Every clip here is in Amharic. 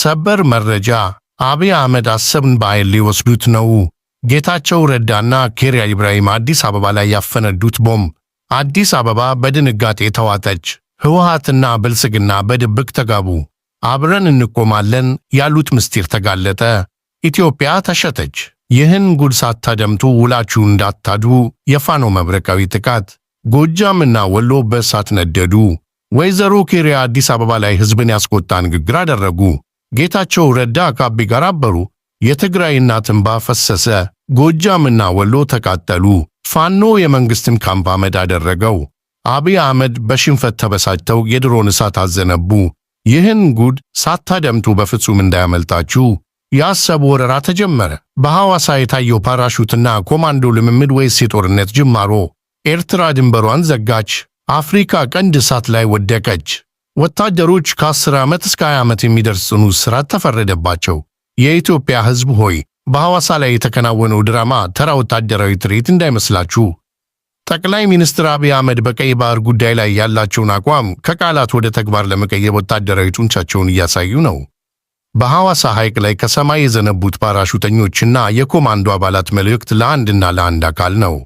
ሰበር መረጃ አብይ አህመድ አሰብን በኃይል ሊወስዱት ነው። ጌታቸው ረዳና ኬሪያ ኢብራሂም አዲስ አበባ ላይ ያፈነዱት ቦምብ። አዲስ አበባ በድንጋጤ ተዋጠች። ህወሓትና ብልጽግና በድብቅ ተጋቡ። አብረን እንቆማለን ያሉት ምስጢር ተጋለጠ። ኢትዮጵያ ተሸተች። ይህን ጉድ ሳታደምጡ ውላችሁ እንዳታዱ። የፋኖ መብረቃዊ ጥቃት። ጎጃምና ወሎ በእሳት ነደዱ። ወይዘሮ ኬሪያ አዲስ አበባ ላይ ህዝብን ያስቆጣ ንግግር አደረጉ። ጌታቸው ረዳ ከአብይ ጋር አበሩ። የትግራይ እናት እንባ ፈሰሰ። ጎጃምና ወሎ ተቃጠሉ። ፋኖ የመንግስትን ካምፕ አመድ አደረገው። አብይ አህመድ በሽንፈት ተበሳጭተው የድሮን እሳት አዘነቡ። ይህን ጉድ ሳታደምጡ በፍጹም እንዳያመልጣችሁ። የአሰብ ወረራ ተጀመረ። በሐዋሳ የታየው ፓራሹትና ኮማንዶ ልምምድ ወይስ የጦርነት ጅማሮ? ኤርትራ ድንበሯን ዘጋች። አፍሪካ ቀንድ እሳት ላይ ወደቀች። ወታደሮች ከ10 ዓመት እስከ 20 ዓመት የሚደርስ ጽኑ እስራት ተፈረደባቸው። የኢትዮጵያ ሕዝብ ሆይ በሐዋሳ ላይ የተከናወነው ድራማ ተራ ወታደራዊ ትርኢት እንዳይመስላችሁ። ጠቅላይ ሚኒስትር አብይ አህመድ በቀይ ባህር ጉዳይ ላይ ያላቸውን አቋም ከቃላት ወደ ተግባር ለመቀየር ወታደራዊ ጡንቻቸውን እያሳዩ ነው። በሐዋሳ ሐይቅ ላይ ከሰማይ የዘነቡት ፓራሹተኞችና የኮማንዶ አባላት መልእክት ለአንድ አካል ነው።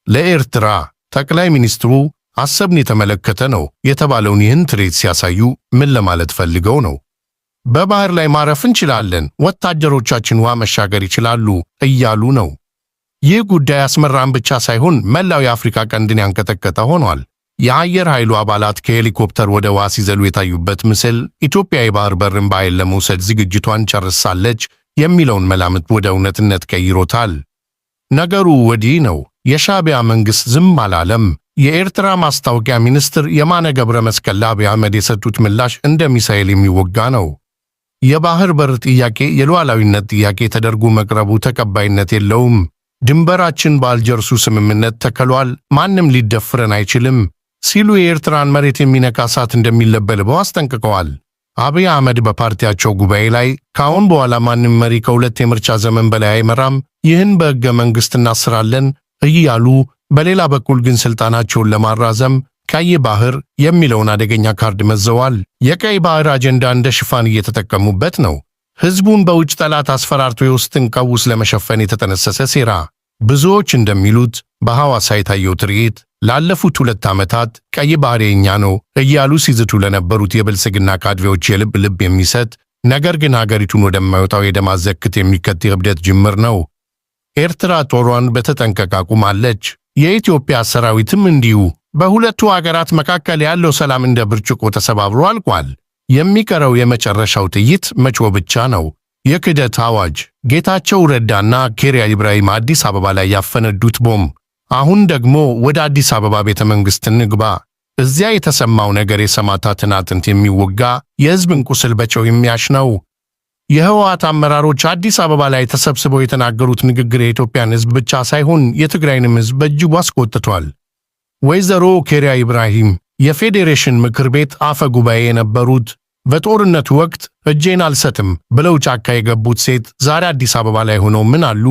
ለኤርትራ ጠቅላይ ሚኒስትሩ አሰብን የተመለከተ ነው የተባለውን ይህን ትርኢት ሲያሳዩ ምን ለማለት ፈልገው ነው? በባህር ላይ ማረፍ እንችላለን፣ ወታደሮቻችን ውሃ መሻገር ይችላሉ እያሉ ነው። ይህ ጉዳይ አስመራን ብቻ ሳይሆን መላው የአፍሪካ ቀንድን ያንቀጠቀጠ ሆኗል። የአየር ኃይሉ አባላት ከሄሊኮፕተር ወደ ውሃ ሲዘሉ የታዩበት ምስል ኢትዮጵያ የባህር በርን በኃይል ለመውሰድ ዝግጅቷን ጨርሳለች የሚለውን መላምት ወደ እውነትነት ቀይሮታል። ነገሩ ወዲህ ነው። የሻዕቢያ መንግሥት ዝም አላለም። የኤርትራ ማስታወቂያ ሚኒስትር የማነ ገብረ መስቀል ለአብይ አህመድ የሰጡት ምላሽ እንደ ሚሳኤል የሚወጋ ነው። የባህር በር ጥያቄ የሉዓላዊነት ጥያቄ ተደርጎ መቅረቡ ተቀባይነት የለውም። ድንበራችን በአልጀርሱ ስምምነት ተከሏል፣ ማንም ሊደፍረን አይችልም ሲሉ የኤርትራን መሬት የሚነካ እሳት እንደሚለበልበው አስጠንቅቀዋል። አብይ አህመድ በፓርቲያቸው ጉባኤ ላይ ከአሁን በኋላ ማንም መሪ ከሁለት የምርጫ ዘመን በላይ አይመራም፣ ይህን በሕገ መንግሥት እናስራለን እያሉ በሌላ በኩል ግን ስልጣናቸውን ለማራዘም ቀይ ባህር የሚለውን አደገኛ ካርድ መዘዋል። የቀይ ባህር አጀንዳ እንደ ሽፋን እየተጠቀሙበት ነው። ሕዝቡን በውጭ ጠላት አስፈራርቶ የውስጥን ቀውስ ለመሸፈን የተጠነሰሰ ሴራ። ብዙዎች እንደሚሉት በሐዋሳ የታየው ትርኢት ላለፉት 2 ዓመታት ቀይ ባህር የኛ ነው እያሉ ሲዝቱ ለነበሩት የብልጽግና ካድሬዎች የልብ ልብ የሚሰጥ ነገር ግን ሀገሪቱን ወደማይወጣው የደም አዘቅት የሚከት የእብደት ጅምር ነው። ኤርትራ ጦሯን በተጠንቀቅ አቁማለች። የኢትዮጵያ ሰራዊትም እንዲሁ። በሁለቱ አገራት መካከል ያለው ሰላም እንደ ብርጭቆ ተሰባብሮ አልቋል። የሚቀረው የመጨረሻው ጥይት መጮህ ብቻ ነው። የክህደት አዋጅ። ጌታቸው ረዳና ኬሪያ ኢብራሂም አዲስ አበባ ላይ ያፈነዱት ቦምብ። አሁን ደግሞ ወደ አዲስ አበባ ቤተ መንግሥት እንግባ። እዚያ የተሰማው ነገር የሰማዕታትን አጥንት የሚወጋ የሕዝብን ቁስል በጨው የሚያሽ ነው። የህወሓት አመራሮች አዲስ አበባ ላይ ተሰብስበው የተናገሩት ንግግር የኢትዮጵያን ሕዝብ ብቻ ሳይሆን የትግራይንም ሕዝብ በእጅጉ አስቆጥቷል። ወይዘሮ ኬሪያ ኢብራሂም የፌዴሬሽን ምክር ቤት አፈ ጉባኤ የነበሩት በጦርነቱ ወቅት እጄን አልሰጥም ብለው ጫካ የገቡት ሴት ዛሬ አዲስ አበባ ላይ ሆነው ምን አሉ?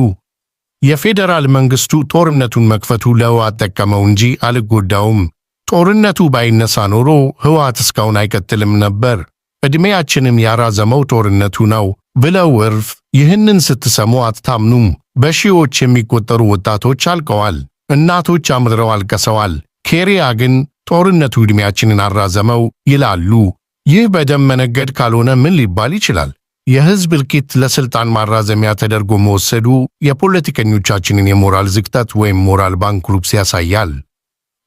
የፌዴራል መንግስቱ ጦርነቱን መክፈቱ ለህወሓት ጠቀመው እንጂ አልጎዳውም። ጦርነቱ ባይነሳ ኖሮ ህወሓት እስካሁን አይቀጥልም ነበር። ዕድሜያችንም ያራዘመው ጦርነቱ ነው ብለው እርፍ። ይህንን ስትሰሙ አትታምኑም። በሺዎች የሚቆጠሩ ወጣቶች አልቀዋል። እናቶች አምርረው አልቀሰዋል። ኬሪያ ግን ጦርነቱ ዕድሜያችንን አራዘመው ይላሉ። ይህ በደም መነገድ ካልሆነ ምን ሊባል ይችላል? የህዝብ እልቂት ለስልጣን ማራዘሚያ ተደርጎ መወሰዱ የፖለቲከኞቻችንን የሞራል ዝቅጠት ወይም ሞራል ባንክሩፕሲ ያሳያል።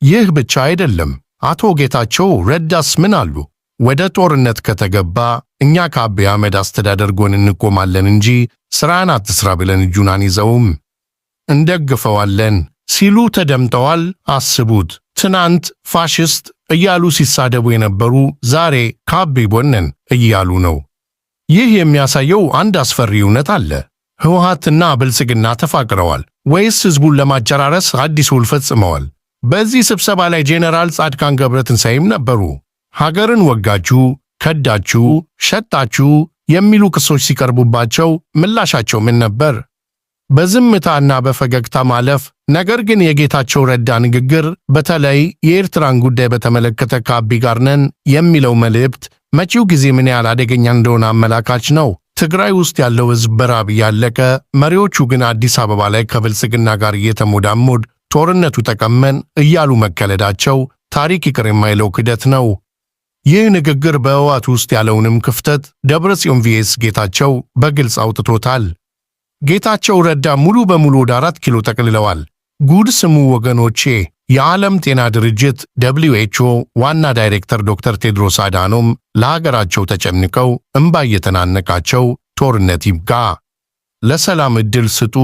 ይህ ብቻ አይደለም። አቶ ጌታቸው ረዳስ ምን አሉ? ወደ ጦርነት ከተገባ እኛ ከአብይ አህመድ አስተዳደር ጎን እንቆማለን እንጂ ስራን አትስራ ብለን እጁን አንይዘውም፣ እንደግፈዋለን ሲሉ ተደምጠዋል። አስቡት። ትናንት ፋሽስት እያሉ ሲሳደቡ የነበሩ ዛሬ ከአብይ ጎን እያሉ ነው። ይህ የሚያሳየው አንድ አስፈሪ እውነት አለ። ህወሓትና ብልጽግና ተፋቅረዋል ወይስ ህዝቡን ለማጨራረስ አዲስ ውል ፈጽመዋል? በዚህ ስብሰባ ላይ ጄኔራል ጻድቃን ገብረትንሳኤም ነበሩ። ሀገርን ወጋችሁ፣ ከዳችሁ፣ ሸጣችሁ የሚሉ ክሶች ሲቀርቡባቸው ምላሻቸው ምን ነበር? በዝምታና በፈገግታ ማለፍ። ነገር ግን የጌታቸው ረዳ ንግግር በተለይ የኤርትራን ጉዳይ በተመለከተ ከአብይ ጋር ነን የሚለው መልእክት መጪው ጊዜ ምን ያህል አደገኛ እንደሆነ አመላካች ነው። ትግራይ ውስጥ ያለው ሕዝብ በራብ ያለቀ፣ መሪዎቹ ግን አዲስ አበባ ላይ ከብልጽግና ጋር እየተሞዳሞድ ጦርነቱ ተቀመን እያሉ መከለዳቸው ታሪክ ይቅር የማይለው ክደት ነው። ይህ ንግግር በህወሓት ውስጥ ያለውንም ክፍተት ደብረጽዮን ቪኤስ ጌታቸው በግልጽ አውጥቶታል። ጌታቸው ረዳ ሙሉ በሙሉ ወደ 4 ኪሎ ጠቅልለዋል። ጉድ ስሙ ወገኖቼ። የዓለም ጤና ድርጅት WHO ዋና ዳይሬክተር ዶክተር ቴድሮስ አዳኖም ለሀገራቸው ተጨንቀው እምባ እየተናነቃቸው ጦርነት ይብቃ፣ ለሰላም ዕድል ስጡ፣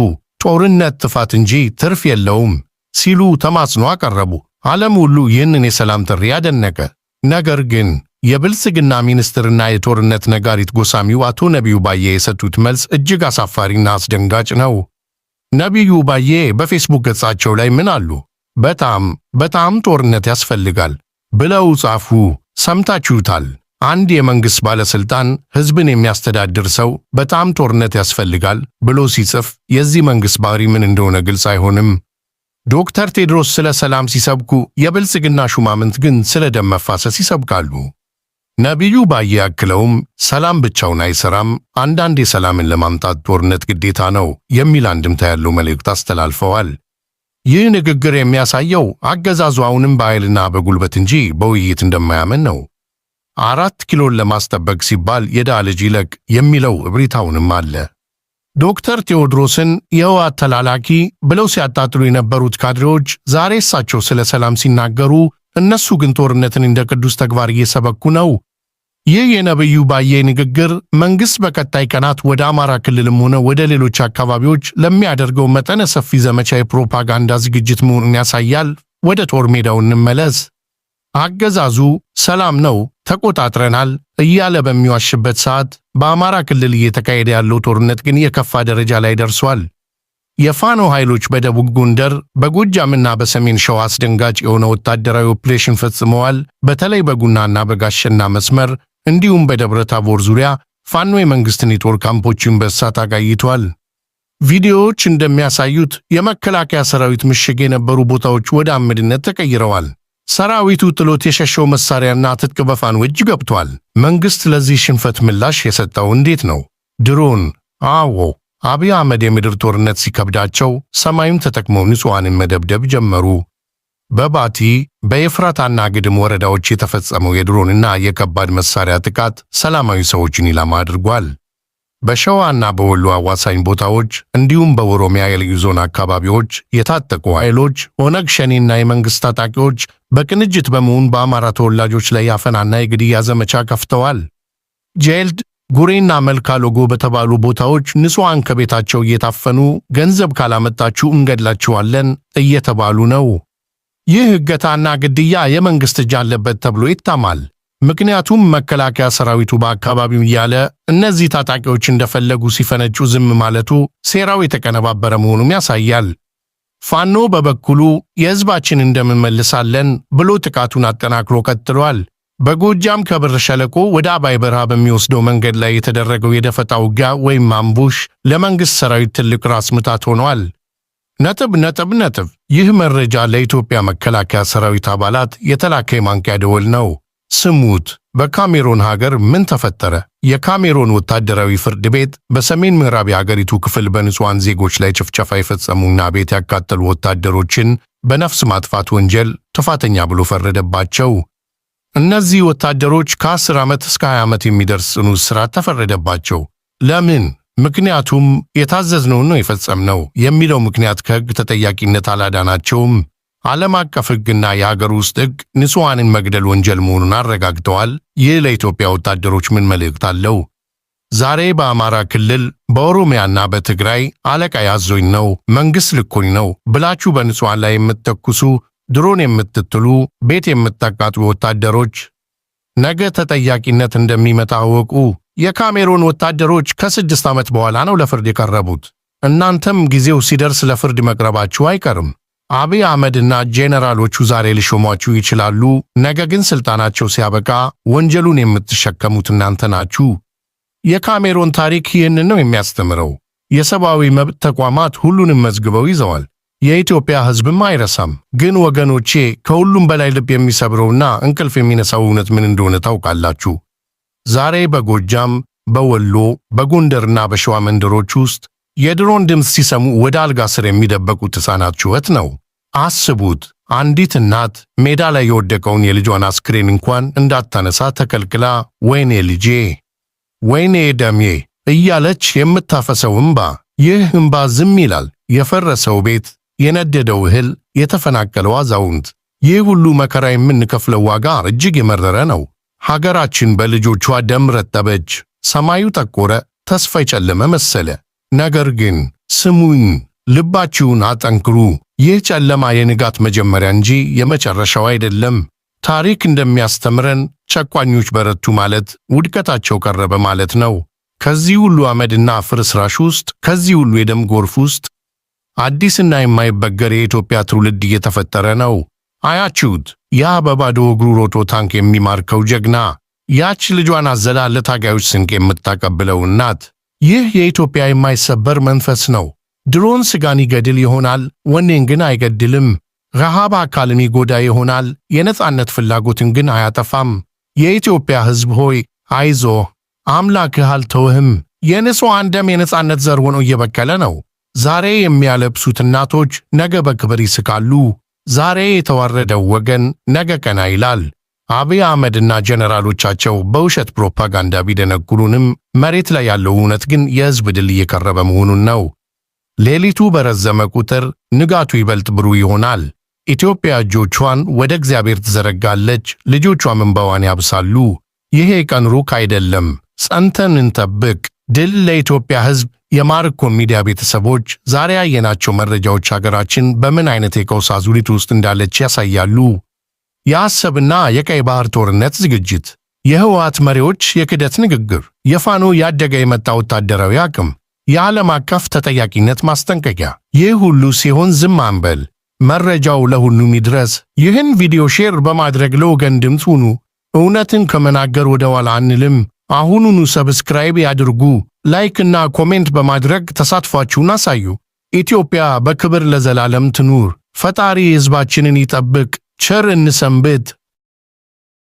ጦርነት ጥፋት እንጂ ትርፍ የለውም ሲሉ ተማጽኖ አቀረቡ። ዓለም ሁሉ ይህንን የሰላም ጥሪ ያደነቀ። ነገር ግን የብልጽግና ሚኒስትርና የጦርነት ነጋሪት ጎሳሚው አቶ ነቢዩ ባዬ የሰጡት መልስ እጅግ አሳፋሪና አስደንጋጭ ነው። ነቢዩ ባዬ በፌስቡክ ገጻቸው ላይ ምን አሉ? በጣም ጦርነት ያስፈልጋል ብለው ጻፉ። ሰምታችሁታል። አንድ የመንግሥት ባለሥልጣን ሕዝብን የሚያስተዳድር ሰው በጣም ጦርነት ያስፈልጋል ብሎ ሲጽፍ የዚህ መንግሥት ባህሪ ምን እንደሆነ ግልጽ አይሆንም። ዶክተር ቴድሮስ ስለ ሰላም ሲሰብኩ፣ የብልጽግና ሹማምንት ግን ስለ ደም መፋሰስ ይሰብካሉ። ነቢዩ ባዬ አክለውም ሰላም ብቻውን አይሰራም፣ አንዳንዴ ሰላምን ለማምጣት ጦርነት ግዴታ ነው የሚል አንድምታ ያለው መልእክት አስተላልፈዋል። ይህ ንግግር የሚያሳየው አገዛዙ አሁንም በኃይልና በጉልበት እንጂ በውይይት እንደማያምን ነው። 4 ኪሎን ለማስጠበቅ ሲባል የድሃ ልጅ ይለቅ የሚለው እብሪታውንም አለ። ዶክተር ቴዎድሮስን የህወሓት ተላላኪ ብለው ሲያጣጥሉ የነበሩት ካድሬዎች ዛሬ እሳቸው ስለ ሰላም ሲናገሩ፣ እነሱ ግን ጦርነትን እንደ ቅዱስ ተግባር እየሰበኩ ነው። ይህ የነቢዩ ባዬ ንግግር መንግሥት በቀጣይ ቀናት ወደ አማራ ክልልም ሆነ ወደ ሌሎች አካባቢዎች ለሚያደርገው መጠነ ሰፊ ዘመቻ የፕሮፓጋንዳ ዝግጅት መሆኑን ያሳያል። ወደ ጦር ሜዳው እንመለስ። አገዛዙ ሰላም ነው ተቆጣጥረናል እያለ በሚዋሽበት ሰዓት በአማራ ክልል እየተካሄደ ያለው ጦርነት ግን የከፋ ደረጃ ላይ ደርሷል። የፋኖ ኃይሎች በደቡብ ጎንደር፣ በጎጃምና በሰሜን ሸዋ አስደንጋጭ የሆነ ወታደራዊ ኦፕሬሽን ፈጽመዋል። በተለይ በጉናና በጋሸና መስመር እንዲሁም በደብረ ታቦር ዙሪያ ፋኖ የመንግሥትን የጦር ካምፖችን በእሳት አጋይቷል። ቪዲዮዎች እንደሚያሳዩት የመከላከያ ሰራዊት ምሽግ የነበሩ ቦታዎች ወደ አመድነት ተቀይረዋል። ሰራዊቱ ጥሎት የሸሸው መሳሪያና ትጥቅ በፋኖ እጅ ገብቷል። መንግሥት ለዚህ ሽንፈት ምላሽ የሰጠው እንዴት ነው? ድሮን። አዎ፣ አብይ አህመድ የምድር ጦርነት ሲከብዳቸው ሰማዩን ተጠቅመው ንጹሐንን መደብደብ ጀመሩ። በባቲ በኤፍራታና ግድም ወረዳዎች የተፈጸመው የድሮንና የከባድ መሳሪያ ጥቃት ሰላማዊ ሰዎችን ኢላማ አድርጓል። በሸዋና በወሎ አዋሳኝ ቦታዎች እንዲሁም በኦሮሚያ የልዩ ዞን አካባቢዎች የታጠቁ ኃይሎች ኦነግ ሸኔና የመንግሥት ታጣቂዎች በቅንጅት በመሆን በአማራ ተወላጆች ላይ ያፈናና የግድያ ዘመቻ ከፍተዋል። ጄልድ፣ ጉሬና መልካ ሎጎ በተባሉ ቦታዎች ንጹሐን ከቤታቸው እየታፈኑ ገንዘብ ካላመጣችሁ እንገድላችኋለን እየተባሉ ነው። ይህ እገታና ግድያ የመንግሥት እጅ አለበት ተብሎ ይታማል። ምክንያቱም መከላከያ ሰራዊቱ በአካባቢው እያለ እነዚህ ታጣቂዎች እንደፈለጉ ሲፈነጩ ዝም ማለቱ ሴራው የተቀነባበረ መሆኑን ያሳያል። ፋኖ በበኩሉ የሕዝባችን እንደምንመልሳለን ብሎ ጥቃቱን አጠናክሮ ቀጥሏል። በጎጃም ከብር ሸለቆ ወደ አባይ በረሃ በሚወስደው መንገድ ላይ የተደረገው የደፈጣ ውጊያ ወይም አምቡሽ ለመንግሥት ሰራዊት ትልቅ ራስ ምታት ሆኗል። ነጥብ። ይህ መረጃ ለኢትዮጵያ መከላከያ ሰራዊት አባላት የተላከ የማንቂያ ደወል ነው። ስሙት። በካሜሮን ሀገር ምን ተፈጠረ? የካሜሮን ወታደራዊ ፍርድ ቤት በሰሜን ምዕራብ የሀገሪቱ ክፍል በንጹሐን ዜጎች ላይ ጭፍጨፋ የፈጸሙና ቤት ያቃጠሉ ወታደሮችን በነፍስ ማጥፋት ወንጀል ጥፋተኛ ብሎ ፈረደባቸው። እነዚህ ወታደሮች ከ10 ዓመት እስከ 20 ዓመት የሚደርስ ጽኑ እስራት ተፈረደባቸው። ለምን? ምክንያቱም የታዘዝነውን ነው የፈጸምነው የሚለው ምክንያት ከሕግ ተጠያቂነት አላዳናቸውም። ዓለም አቀፍ ሕግና የሀገር ውስጥ ሕግ ንጹሐንን መግደል ወንጀል መሆኑን አረጋግጠዋል። ይህ ለኢትዮጵያ ወታደሮች ምን መልእክት አለው? ዛሬ በአማራ ክልል በኦሮሚያና በትግራይ አለቃ ያዞኝ ነው፣ መንግሥት ልኮኝ ነው ብላችሁ በንጹሐን ላይ የምትተኩሱ፣ ድሮን የምትጥሉ፣ ቤት የምታቃጥሉ ወታደሮች ነገ ተጠያቂነት እንደሚመጣ አወቁ። የካሜሮን ወታደሮች ከ6 ዓመት በኋላ ነው ለፍርድ የቀረቡት። እናንተም ጊዜው ሲደርስ ለፍርድ መቅረባችሁ አይቀርም። አብይ አህመድና ጄኔራሎቹ ዛሬ ሊሾሟችሁ ይችላሉ፣ ነገ ግን ስልጣናቸው ሲያበቃ ወንጀሉን የምትሸከሙት እናንተ ናችሁ። የካሜሮን ታሪክ ይህንን ነው የሚያስተምረው። የሰብአዊ መብት ተቋማት ሁሉንም መዝግበው ይዘዋል። የኢትዮጵያ ሕዝብም አይረሳም። ግን ወገኖቼ ከሁሉም በላይ ልብ የሚሰብረውና እንቅልፍ የሚነሳው እውነት ምን እንደሆነ ታውቃላችሁ? ዛሬ በጎጃም፣ በወሎ፣ በጎንደርና በሸዋ መንደሮች ውስጥ የድሮን ድምፅ ሲሰሙ ወደ አልጋ ስር የሚደበቁት ሕፃናት ጩኸት ነው። አስቡት፣ አንዲት እናት ሜዳ ላይ የወደቀውን የልጇን አስክሬን እንኳን እንዳታነሳ ተከልክላ ወይኔ ልጄ፣ ወይኔ ደሜ እያለች የምታፈሰው እምባ። ይህ እምባ ዝም ይላል። የፈረሰው ቤት፣ የነደደው እህል፣ የተፈናቀለው አዛውንት፣ ይህ ሁሉ መከራ የምንከፍለው ዋጋ እጅግ የመረረ ነው። ሀገራችን በልጆቿ ደም ረጠበች፣ ሰማዩ ጠቆረ፣ ተስፋ የጨለመ መሰለ። ነገር ግን ስሙኝ፣ ልባችሁን አጠንክሩ። ይህ ጨለማ የንጋት መጀመሪያ እንጂ የመጨረሻው አይደለም። ታሪክ እንደሚያስተምረን ጨቋኞች በረቱ ማለት ውድቀታቸው ቀረበ ማለት ነው። ከዚህ ሁሉ አመድና ፍርስራሽ ውስጥ፣ ከዚህ ሁሉ የደም ጎርፍ ውስጥ አዲስና የማይበገር የኢትዮጵያ ትውልድ እየተፈጠረ ነው። አያችሁት? ያ በባዶ እግሩ ሮጦ ታንክ የሚማርከው ጀግና፣ ያች ልጇን አዘላ ለታጋዮች ስንቅ የምታቀብለው እናት። ይህ የኢትዮጵያ የማይሰበር መንፈስ ነው። ድሮን ስጋን ይገድል ይሆናል፣ ወኔን ግን አይገድልም። ረሃብ አካልን ይጎዳ ይሆናል፣ የነጻነት ፍላጎትን ግን አያጠፋም። የኢትዮጵያ ሕዝብ ሆይ አይዞህ፣ አምላክህ አልተውህም። የንጹሐን ደም የነጻነት ዘር ሆኖ እየበቀለ ነው። ዛሬ የሚያለብሱት እናቶች ነገ በክብር ይስቃሉ። ዛሬ የተዋረደው ወገን ነገ ቀና ይላል። አብይ አህመድና ጀነራሎቻቸው በውሸት ፕሮፓጋንዳ ቢደነግሩንም መሬት ላይ ያለው እውነት ግን የሕዝብ ድል እየቀረበ መሆኑን ነው። ሌሊቱ በረዘመ ቁጥር ንጋቱ ይበልጥ ብሩህ ይሆናል። ኢትዮጵያ እጆቿን ወደ እግዚአብሔር ትዘረጋለች፣ ልጆቿም እንባዋን ያብሳሉ። ይሄ ቀን ሩቅ አይደለም። ጸንተን እንጠብቅ። ድል ለኢትዮጵያ ሕዝብ። የማርኮን ሚዲያ ቤተሰቦች፣ ዛሬ ያየናቸው መረጃዎች ሀገራችን በምን አይነት የቀውስ አዙሪት ውስጥ እንዳለች ያሳያሉ። የአሰብና የቀይ ባህር ጦርነት ዝግጅት፣ የህወሓት መሪዎች የክደት ንግግር፣ የፋኖ ያደገ የመጣ ወታደራዊ አቅም፣ የዓለም አቀፍ ተጠያቂነት ማስጠንቀቂያ። ይህ ሁሉ ሲሆን ዝም አንበል። መረጃው ለሁሉም ይድረስ። ይህን ቪዲዮ ሼር በማድረግ ለወገን ድምፅ ሁኑ። እውነትን ከመናገር ወደ ኋላ አንልም። አሁኑኑ ሰብስክራይብ ያድርጉ። ላይክ እና ኮሜንት በማድረግ ተሳትፏችሁን አሳዩ። ኢትዮጵያ በክብር ለዘላለም ትኑር። ፈጣሪ ሕዝባችንን ይጠብቅ። ቸር እንሰንብት።